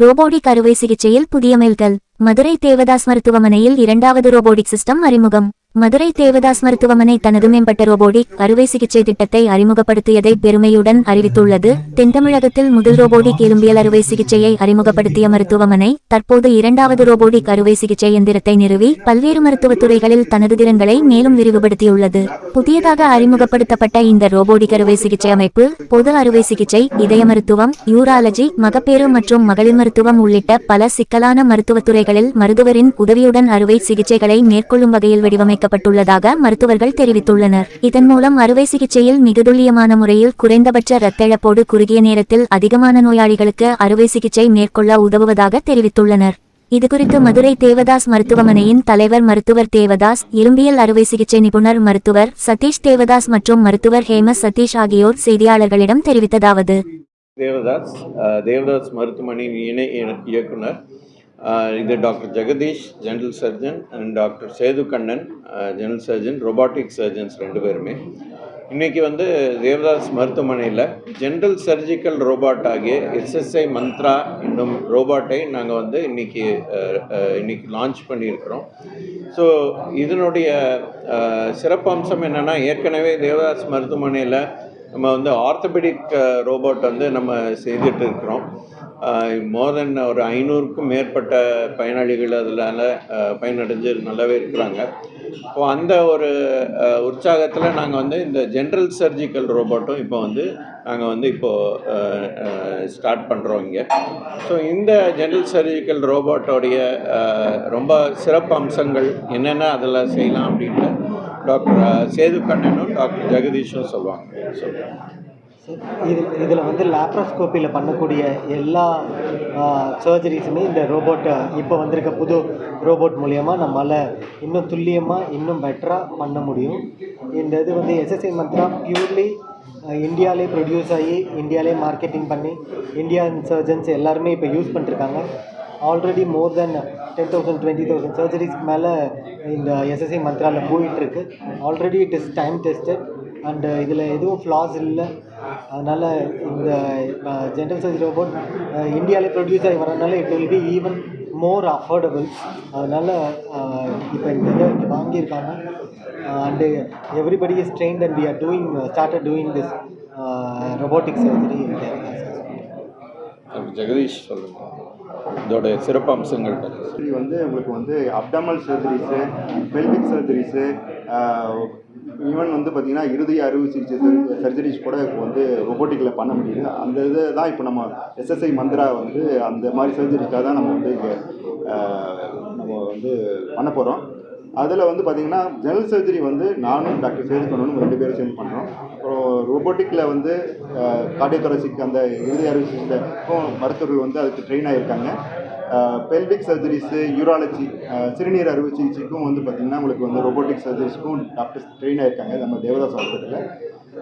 Robotic அறுவை சிகிச்சையில் புதிய மைல்கல். மதுரை தேவதாஸ் மருத்துவமனையில் இரண்டாவது ரோபோடிக் சிஸ்டம் அறிமுகம். மதுரை தேவதாஸ் மருத்துவமனை தனது மேம்பட்ட ரோபோடிக் அறுவை சிகிச்சை திட்டத்தை அறிமுகப்படுத்தியதை பெருமையுடன் அறிவித்துள்ளது. தென்தமிழகத்தில் முதல் ரோபோடிக் எலும்பியல் அறுவை சிகிச்சையை அறிமுகப்படுத்திய மருத்துவமனை தற்போது இரண்டாவது ரோபோடிக் அறுவை சிகிச்சை எந்திரத்தை நிறுவி பல்வேறு மருத்துவத் துறைகளில் தனது திறன்களை மேலும் விரிவுபடுத்தியுள்ளது. புதியதாக அறிமுகப்படுத்தப்பட்ட இந்த ரோபோடிக் அறுவை சிகிச்சை அமைப்பு பொது அறுவை சிகிச்சை, இதய மருத்துவம், யூராலஜி, மகப்பேறு மற்றும் மகளிர் மருத்துவம் உள்ளிட்ட பல சிக்கலான மருத்துவத் துறைகளில் மருத்துவரின் உதவியுடன் அறுவை சிகிச்சைகளை மேற்கொள்ளும் வகையில் வடிவமைக்கப்பட்டுள்ளதாக மருத்துவர்கள் தெரிவித்துள்ளனர். இதன் மூலம் அறுவை சிகிச்சையில் மிக துல்லியமான முறையில் குறைந்தபட்ச இரத்த இழப்போடு குறுகிய நேரத்தில் அதிகமான நோயாளிகளுக்கு அறுவை சிகிச்சை மேற்கொள்ள உதவுவதாக தெரிவித்துள்ளனர். இதுகுறித்து மதுரை தேவதாஸ் மருத்துவமனையின் தலைவர் மருத்துவர் தேவதாஸ், எலும்பியல் அறுவை சிகிச்சை நிபுணர் மருத்துவர் சதீஷ் தேவதாஸ் மற்றும் மருத்துவர் ஹேமஸ் சதீஷ் ஆகியோர் செய்தியாளர்களிடம் தெரிவித்ததாவது: தேவதாஸ் மருத்துவமனையின் இணை இயக்குனர் இது doctor Jagadish general surgeon and doctor Sethu Kannan general surgeon, robotic surgeons 2 பேருமே இன்றைக்கி தேவதாஸ் மருத்துவமனையில் ஜென்ரல் சர்ஜிக்கல் ரோபாட் ஆகிய எஸ்எஸ்ஐ மந்த்ரா என்னும் ரோபாட்டை நாங்கள் இன்னைக்கு லான்ச் பண்ணியிருக்கிறோம். ஸோ இதனுடைய சிறப்பம்சம் என்னென்னா, ஏற்கனவே தேவதாஸ் மருத்துவமனையில் நம்ம ஆர்த்தோபெடிக் ரோபோட் நம்ம செய்துட்டு இருக்கிறோம். மோர் தென் ஒரு 500க்கும் மேற்பட்ட பயனாளிகள் அதில் பயனடைஞ்சு நல்லாவே இருக்கிறாங்க. இப்போ அந்த ஒரு உற்சாகத்தில் நாங்கள் இந்த ஜென்ரல் சர்ஜிக்கல் ரோபோட்டும் இப்போ நாங்கள் இப்போது ஸ்டார்ட் பண்ணுறோம் இங்கே. ஸோ இந்த ஜென்ரல் சர்ஜிக்கல் ரோபோட்டோடைய ரொம்ப சிறப்பு அம்சங்கள் என்னென்ன அதில் செய்யலாம் அப்படின்ட்டு டாக்டர் சேது கண்ணனும் டாக்டர் ஜெகதீஷும் சொல்லுவாங்க. இதில் லேப்ரோஸ்கோப்பியில் பண்ணக்கூடிய எல்லா சர்ஜரிஸுமே இந்த ரோபோட்டை இப்போ வந்திருக்க புது ரோபோட் மூலயமா நம்மளால் இன்னும் துல்லியமாக இன்னும் பெட்டராக பண்ண முடியும். இந்த இது எஸ்எஸ்ஐ மந்த்ரா பியூர்லி இந்தியாவிலே ப்ரொடியூஸ் ஆகி இந்தியாவிலே மார்க்கெட்டிங் பண்ணி இந்தியன் சர்ஜன்ஸ் எல்லாருமே இப்போ யூஸ் பண்ணிருக்காங்க. ஆல்ரெடி மோர் தென் 10,000 20,000 சர்ஜரிஸ்க்கு மேலே இந்த எஸ்எஸ்ஐ மந்த்ராவில் போயிட்டுருக்கு. Already it is time tested and இதில் எதுவும் ஃப்ளாஸ் இல்லை. அதனால் இந்த ஜென்ரல் சர்ஜரி ரோபோட் இந்தியாவிலே ப்ரொடியூஸ் ஆகி வரனால it will be even more affordable. அதனால் இப்போ இந்த இதை வாங்கியிருக்காங்க and everybody is trained and we are started doing this robotic surgery. Jagadish சொல்லுங்கள் இதோடைய சிறப்பு அம்சங்கள். உங்களுக்கு அப்டமல் சர்ஜரிஸு, பெல்விக் சர்ஜரிஸு, ஈவன் பார்த்திங்கன்னா இருதய அறுவை சிகிச்சை சர்ஜரிஸ் கூட இப்போ ரொபோட்டிக்கில் பண்ண முடியுது. அந்த இதை தான் இப்போ நம்ம எஸ்எஸ்ஐ மந்த்ரா அந்த மாதிரி சர்ஜரிக்காக தான் நம்ம இங்கே பண்ண போகிறோம். அதில் பார்த்திங்கன்னா ஜெனரல் சர்ஜரி நானும் டாக்டர் சேது கண்ணனும் 2 பேரும் சேர்ந்து பண்ணுறோம். அப்புறம் ரோபோட்டிக்கில் கார்டியோதொராசிக் அந்த இருதய அறுவை சிகிச்சைக்கும் மருத்துவர்கள் அதுக்கு ட்ரெயின் ஆகியிருக்காங்க. பெல்விக் சர்ஜரிஸு, யூராலஜி, சிறுநீர் அறுவை சிகிச்சைக்கும் பார்த்திங்கன்னா உங்களுக்கு ரோபோட்டிக் சர்ஜரிஸ்க்கும் டாக்டர்ஸ் ட்ரெயின் ஆகியிருக்காங்க நம்ம தேவதாஸ் ஹாஸ்பிட்டலில்.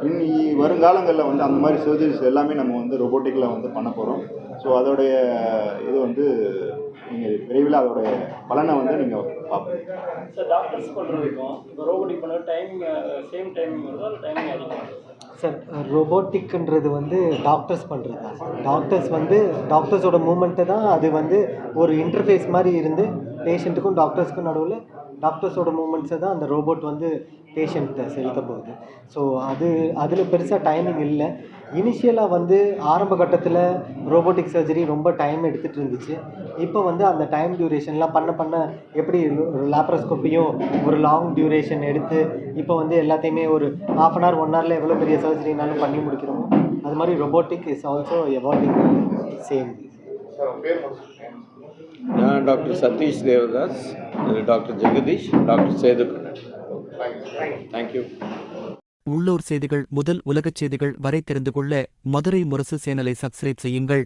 இனி வருங்காலங்களில் அந்த மாதிரி சர்ஜரிஸ் எல்லாமே நம்ம ரோபோட்டிக்கில் பண்ண போகிறோம். ஸோ அதோடைய இது நீங்கள் விரைவில் அதோடைய பலனை நீங்கள் பார்ப்போம். சார், டாக்டர்ஸ் பண்ணுறதுக்கும் இப்போ ரோபோட்டிக் பண்ண டைமிங் சேம் டைமிங் வருதோ இல்லை டைமிங் அதிகமாக? சார், ரோபோட்டிக்ன்றது டாக்டர்ஸ் பண்ணுறது தான் சார். டாக்டர்ஸோட மூமெண்ட்டை தான் அது ஒரு இன்டர்ஃபேஸ் மாதிரி இருந்து பேஷண்ட்டுக்கும் டாக்டர்ஸ்க்கும் நடுவில் டாக்டர்ஸோட மூமெண்ட்ஸை தான் அந்த ரோபோட் பேஷண்ட்டை செலுத்த போகுது. ஸோ அதில் பெருசாக டைமிங் இல்லை. இனிஷியலாக ஆரம்ப கட்டத்தில் ரோபோட்டிக் சர்ஜரி ரொம்ப டைம் எடுத்துகிட்டு இருந்துச்சு. இப்போ அந்த டைம் டியூரேஷன்லாம் பண்ண எப்படி லேப்ரோஸ்கோப்பியும் ஒரு லாங் டியூரேஷன் எடுத்து இப்போ எல்லாத்தையுமே ஒரு ½ hour 1 hourல எவ்வளோ பெரிய சர்ஜரினாலும் பண்ணி முடிக்கிறோமோ அது மாதிரி robotic is also evolving same. நான் doctor Sathish Devadas, doctor Jagadeesh, doctor Sethu Kannan. Thank you. உள்ளூர் செய்திகள் முதல் உலகச் செய்திகள் வரை தெரிந்து கொள்ள மதுரை முரசு சேனலை சப்ஸ்கிரைப் செய்யுங்கள்.